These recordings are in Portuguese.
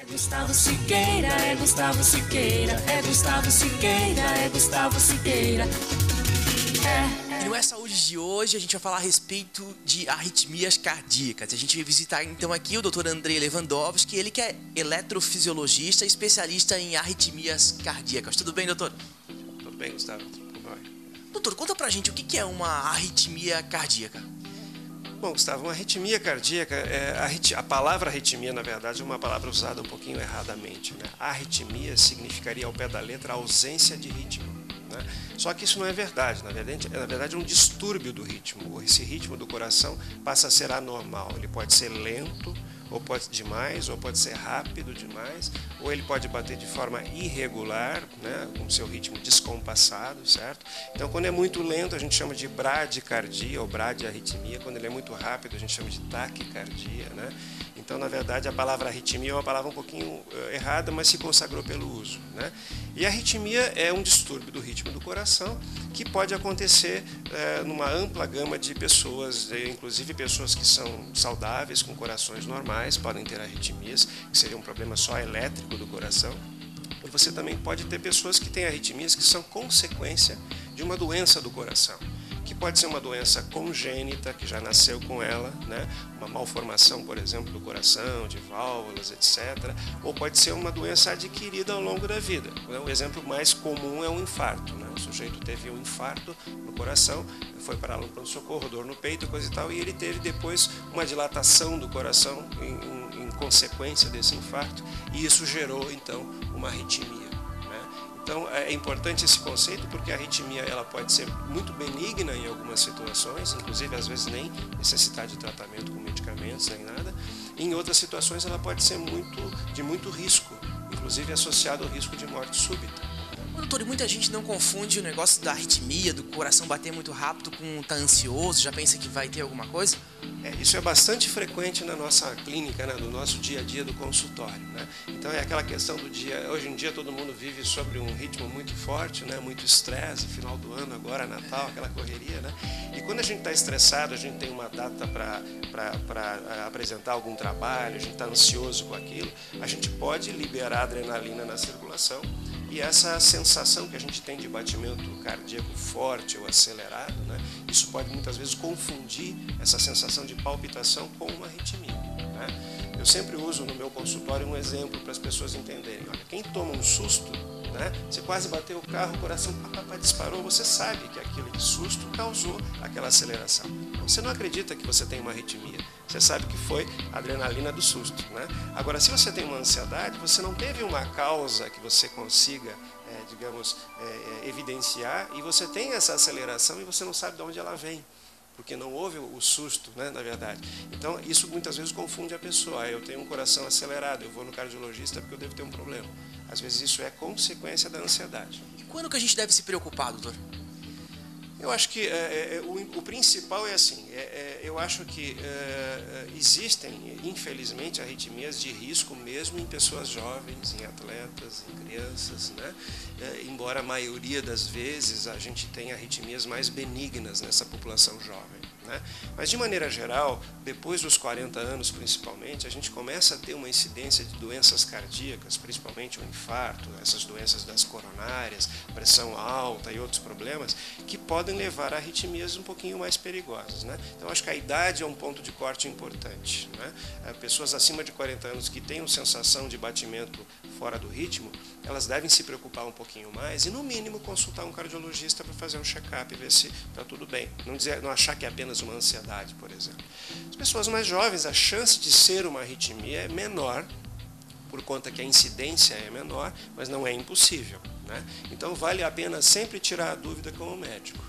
É Gustavo Siqueira, é Gustavo Siqueira, é Gustavo Siqueira, é Gustavo Siqueira. E no É Saúde de hoje a gente vai falar a respeito de arritmias cardíacas. A gente vai visitar então aqui o Dr. Andrei Lewandowski, ele que é eletrofisiologista, especialista em arritmias cardíacas. Tudo bem, doutor? Tudo bem, Gustavo? Como vai? Doutor, conta pra gente o que é uma arritmia cardíaca. Bom, Gustavo, uma arritmia cardíaca, a palavra arritmia, na verdade, é uma palavra usada um pouquinho erradamente, né? Arritmia significaria, ao pé da letra, ausência de ritmo, né? Só que isso não é verdade. Na verdade, é um distúrbio do ritmo. Esse ritmo do coração passa a ser anormal. Ele pode ser lento, ou pode ser demais, ou pode ser rápido demais, ou ele pode bater de forma irregular, né, com seu ritmo descompassado, certo? Então, quando é muito lento, a gente chama de bradicardia ou bradiarritmia. Quando ele é muito rápido, a gente chama de taquicardia, né? Então, na verdade, a palavra arritmia é uma palavra um pouquinho errada, mas se consagrou pelo uso, né? E a arritmia é um distúrbio do ritmo do coração que pode acontecer numa ampla gama de pessoas, inclusive pessoas que são saudáveis, com corações normais, podem ter arritmias, que seria um problema só elétrico do coração. E você também pode ter pessoas que têm arritmias que são consequência de uma doença do coração, que pode ser uma doença congênita, que já nasceu com ela, né? Uma malformação, por exemplo, do coração, de válvulas, etc. Ou pode ser uma doença adquirida ao longo da vida. O exemplo mais comum é o infarto, né? O sujeito teve um infarto no coração, foi para um pronto-socorro, dor no peito, coisa e tal, e ele teve depois uma dilatação do coração em consequência desse infarto, e isso gerou, então, uma arritmia. Então, é importante esse conceito porque a arritmia ela pode ser muito benigna em algumas situações, inclusive às vezes nem necessitar de tratamento com medicamentos nem nada. Em outras situações ela pode ser de muito risco, inclusive associado ao risco de morte súbita. Doutor, e muita gente não confunde o negócio da arritmia, do coração bater muito rápido com estar ansioso, já pensa que vai ter alguma coisa? Isso é bastante frequente na nossa clínica, né, no nosso dia a dia do consultório, né? Então é aquela questão do dia, hoje em dia todo mundo vive sobre um ritmo muito forte, né, muito estresse, final do ano agora, Natal, aquela correria, né? E quando a gente está estressado, a gente tem uma data para apresentar algum trabalho, a gente está ansioso com aquilo, a gente pode liberar adrenalina na circulação. E essa sensação que a gente tem de batimento cardíaco forte ou acelerado, né, isso pode muitas vezes confundir essa sensação de palpitação com uma arritmia, né? Eu sempre uso no meu consultório um exemplo para as pessoas entenderem. Olha, quem toma um susto, né, você quase bateu o carro, o coração disparou, você sabe que aquele susto causou aquela aceleração. Então, você não acredita que você tem uma arritmia. Você sabe que foi a adrenalina do susto, né? Agora, se você tem uma ansiedade, você não teve uma causa que você consiga, evidenciar, e você tem essa aceleração e você não sabe de onde ela vem, porque não houve o susto, né, na verdade. Então, isso muitas vezes confunde a pessoa. Eu tenho um coração acelerado, eu vou no cardiologista porque eu devo ter um problema. Às vezes isso é consequência da ansiedade. E quando que a gente deve se preocupar, doutor? Eu acho que o principal é assim, eu acho que existem, infelizmente, arritmias de risco mesmo em pessoas jovens, em atletas, em crianças, né? Embora a maioria das vezes a gente tenha arritmias mais benignas nessa população jovem, né? Mas, de maneira geral, depois dos 40 anos, principalmente, a gente começa a ter uma incidência de doenças cardíacas, principalmente o infarto, essas doenças das coronárias, pressão alta e outros problemas, que podem levar a arritmias um pouquinho mais perigosas, né? Então, acho que a idade é um ponto de corte importante, né? Pessoas acima de 40 anos que tenham sensação de batimento fora do ritmo, elas devem se preocupar um pouquinho mais e, no mínimo, consultar um cardiologista para fazer um check-up e ver se está tudo bem. Não achar que é apenas uma ansiedade, por exemplo. As pessoas mais jovens, a chance de ser uma arritmia é menor, por conta que a incidência é menor, mas não é impossível, né? Então, vale a pena sempre tirar a dúvida com o médico.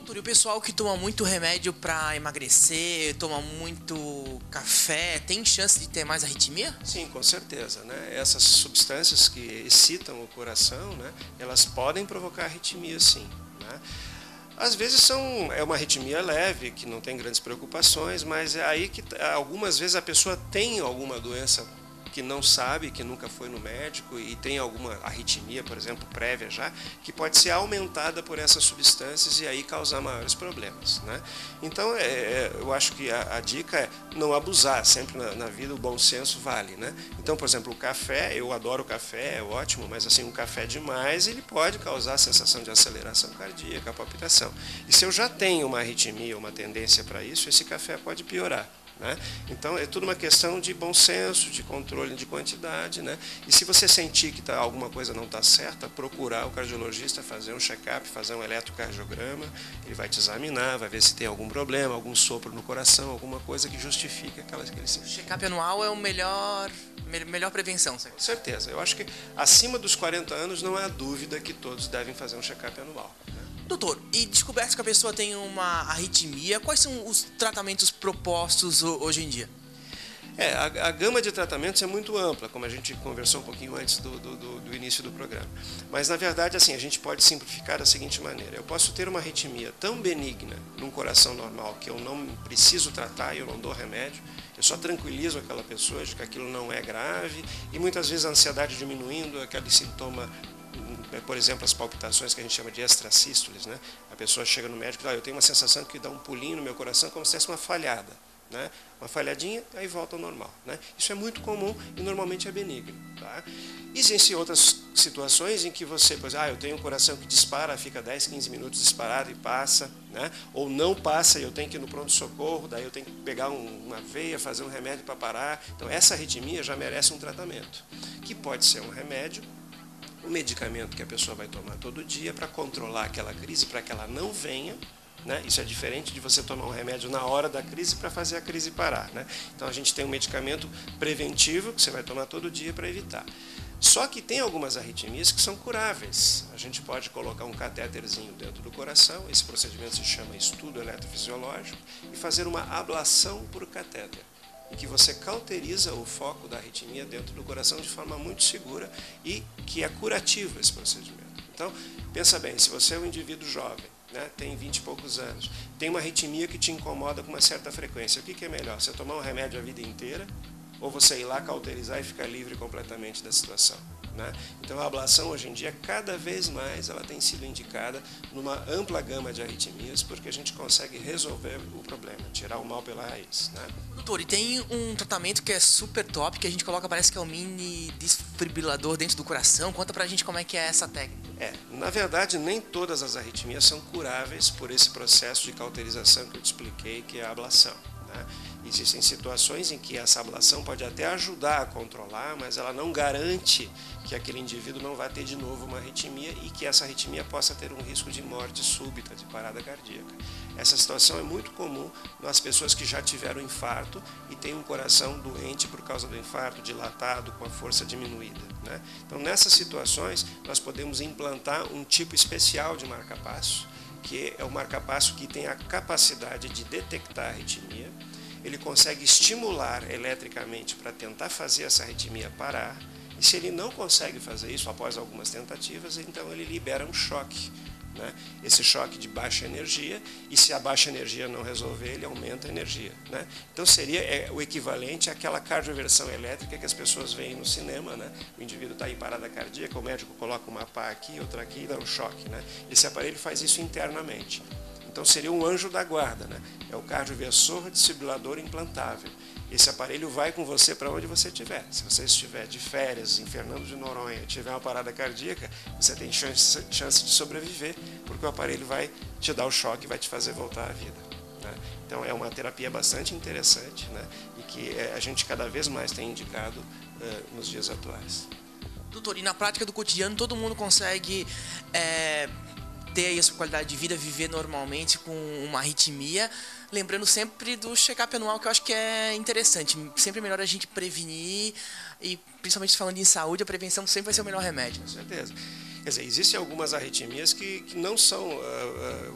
E o pessoal que toma muito remédio para emagrecer, toma muito café, tem chance de ter mais arritmia? Sim, com certeza, né? Essas substâncias que excitam o coração, né, elas podem provocar arritmia, sim, né? Às vezes é uma arritmia leve, que não tem grandes preocupações, mas é aí que algumas vezes a pessoa tem alguma doença que não sabe, que nunca foi no médico e tem alguma arritmia, por exemplo, prévia já, que pode ser aumentada por essas substâncias e aí causar maiores problemas, né? Então, eu acho que a dica é não abusar, sempre na vida o bom senso vale, né? Então, por exemplo, o café, eu adoro café, é ótimo, mas assim, um café demais, ele pode causar a sensação de aceleração cardíaca, palpitação. E se eu já tenho uma arritmia, uma tendência para isso, esse café pode piorar, né? Então é tudo uma questão de bom senso, de controle de quantidade, né? E se você sentir que alguma coisa não está certa, procurar o cardiologista, fazer um check-up, fazer um eletrocardiograma, ele vai te examinar, vai ver se tem algum problema, algum sopro no coração, alguma coisa que justifique aquele sintomas. O check-up anual é o melhor prevenção, certo? Com certeza. Eu acho que acima dos 40 anos não há dúvida que todos devem fazer um check-up anual, né? Doutor, e descoberto que a pessoa tem uma arritmia, quais são os tratamentos propostos hoje em dia? A gama de tratamentos é muito ampla, como a gente conversou um pouquinho antes do início do programa. Mas, na verdade, assim, a gente pode simplificar da seguinte maneira. Eu posso ter uma arritmia tão benigna num coração normal que eu não preciso tratar, eu não dou remédio, eu só tranquilizo aquela pessoa de que aquilo não é grave e muitas vezes a ansiedade diminuindo, aquele sintoma, por exemplo, as palpitações que a gente chama de extrasístoles, né? A pessoa chega no médico e diz, eu tenho uma sensação que dá um pulinho no meu coração como se tivesse uma falhada, né? Uma falhadinha, aí volta ao normal, né? Isso é muito comum e normalmente é benigno, tá? Existem outras situações em que você, eu tenho um coração que dispara, fica 10, 15 minutos disparado e passa, né? Ou não passa e eu tenho que ir no pronto-socorro, daí eu tenho que pegar uma veia, fazer um remédio para parar. Então essa arritmia já merece um tratamento, que pode ser um remédio, um medicamento que a pessoa vai tomar todo dia para controlar aquela crise, para que ela não venha, né? Isso é diferente de você tomar um remédio na hora da crise para fazer a crise parar, né? Então a gente tem um medicamento preventivo que você vai tomar todo dia para evitar. Só que tem algumas arritmias que são curáveis. A gente pode colocar um catéterzinho dentro do coração, esse procedimento se chama estudo eletrofisiológico, e fazer uma ablação por catéter, em que você cauteriza o foco da arritmia dentro do coração de forma muito segura e que é curativo esse procedimento. Então, pensa bem, se você é um indivíduo jovem, né, tem 20 e poucos anos, tem uma arritmia que te incomoda com uma certa frequência, o que é melhor? Você tomar um remédio a vida inteira ou você ir lá cauterizar e ficar livre completamente da situação, né? Então a ablação hoje em dia, cada vez mais, ela tem sido indicada numa ampla gama de arritmias, porque a gente consegue resolver o problema, tirar o mal pela raiz, né? Doutor, e tem um tratamento que é super top, que a gente coloca, parece que é um mini desfibrilador dentro do coração. Conta pra gente como é que é essa técnica. Na verdade, nem todas as arritmias são curáveis por esse processo de cauterização que eu te expliquei, que é a ablação, né? Existem situações em que essa ablação pode até ajudar a controlar, mas ela não garante que aquele indivíduo não vai ter de novo uma arritmia e que essa arritmia possa ter um risco de morte súbita, de parada cardíaca. Essa situação é muito comum nas pessoas que já tiveram infarto e têm um coração doente por causa do infarto, dilatado, com a força diminuída, né? Então, nessas situações, nós podemos implantar um tipo especial de marca-passo, que é o marca-passo que tem a capacidade de detectar a arritmia. Ele consegue estimular eletricamente para tentar fazer essa arritmia parar, e se ele não consegue fazer isso após algumas tentativas, então ele libera um choque, né? Esse choque de baixa energia, e se a baixa energia não resolver, ele aumenta a energia, né? Então seria o equivalente àquela cardioversão elétrica que as pessoas veem no cinema, né? O indivíduo está em parada cardíaca, o médico coloca uma pá aqui, outra aqui e dá um choque, né? Esse aparelho faz isso internamente. Então seria um anjo da guarda, né? É o cardioversor desfibrilador implantável. Esse aparelho vai com você para onde você estiver. Se você estiver de férias em Fernando de Noronha e tiver uma parada cardíaca, você tem chance de sobreviver, porque o aparelho vai te dar o choque e vai te fazer voltar à vida, né? Então é uma terapia bastante interessante, né? E que a gente cada vez mais tem indicado nos dias atuais. Doutor, e na prática do cotidiano todo mundo consegue ter aí a sua qualidade de vida, viver normalmente com uma arritmia, lembrando sempre do check-up anual, que eu acho que é interessante. Sempre é melhor a gente prevenir, e principalmente falando em saúde, a prevenção sempre vai ser o melhor remédio. Com certeza. Quer dizer, existem algumas arritmias que não são,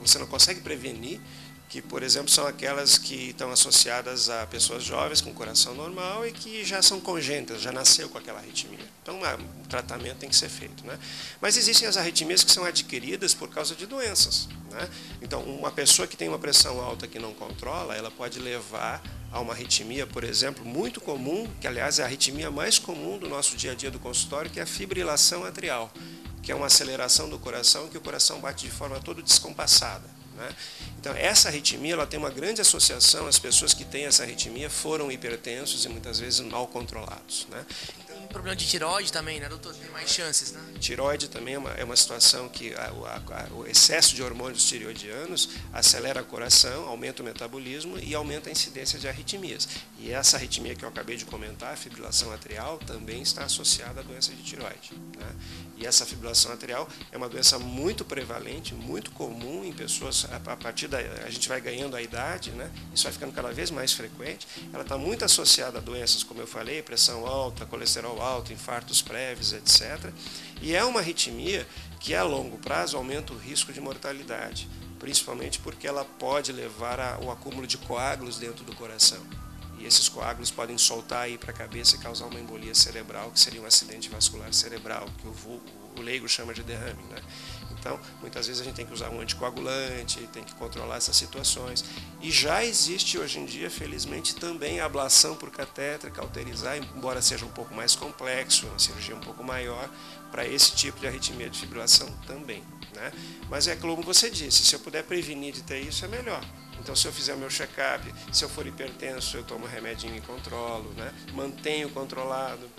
você não consegue prevenir, que, por exemplo, são aquelas que estão associadas a pessoas jovens com coração normal e que já são congênitas, já nasceu com aquela arritmia. Então, o tratamento tem que ser feito, né? Mas existem as arritmias que são adquiridas por causa de doenças, né? Então, uma pessoa que tem uma pressão alta que não controla, ela pode levar a uma arritmia, por exemplo, muito comum, que aliás é a arritmia mais comum do nosso dia a dia do consultório, que é a fibrilação atrial, que é uma aceleração do coração, que o coração bate de forma toda descompassada, né? Então, essa arritmia ela tem uma grande associação, as pessoas que têm essa arritmia foram hipertensos e muitas vezes mal controlados, né? Tem problema de tireoide também, né, doutor? Tem mais chances, né? Tireoide também é uma situação que o excesso de hormônios tireoidianos acelera o coração, aumenta o metabolismo e aumenta a incidência de arritmias. E essa arritmia que eu acabei de comentar, a fibrilação atrial, também está associada à doença de tireoide, né? E essa fibrilação atrial é uma doença muito prevalente, muito comum em pessoas, a partir a gente vai ganhando a idade, né? Isso vai ficando cada vez mais frequente. Ela está muito associada a doenças, como eu falei, pressão alta, colesterol alto, infartos prévios, etc. E é uma arritmia que a longo prazo aumenta o risco de mortalidade, principalmente porque ela pode levar ao acúmulo de coágulos dentro do coração. E esses coágulos podem soltar aí para a cabeça e causar uma embolia cerebral, que seria um acidente vascular cerebral, que o leigo chama de derrame, né? Então, muitas vezes a gente tem que usar um anticoagulante, tem que controlar essas situações. E já existe hoje em dia, felizmente, também a ablação por catéter, cauterizar, embora seja um pouco mais complexo, uma cirurgia um pouco maior, para esse tipo de arritmia de fibrilação também, né? Mas é como você disse, se eu puder prevenir de ter isso, é melhor. Então, se eu fizer o meu check-up, se eu for hipertenso, eu tomo remedinho e controlo, né? Mantenho controlado.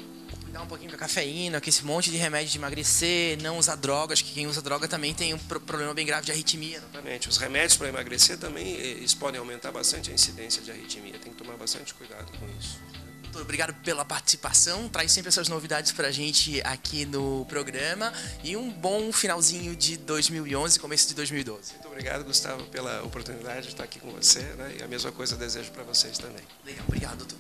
Cuidar um pouquinho com a cafeína, com esse monte de remédio de emagrecer, não usar drogas, que quem usa droga também tem um problema bem grave de arritmia. Exatamente. Os remédios para emagrecer também eles podem aumentar bastante a incidência de arritmia. Tem que tomar bastante cuidado com isso. Doutor, obrigado pela participação. Traz sempre essas novidades para a gente aqui no programa. E um bom finalzinho de 2011, começo de 2012. Muito obrigado, Gustavo, pela oportunidade de estar aqui com você, né? E a mesma coisa eu desejo para vocês também. Legal, obrigado, doutor.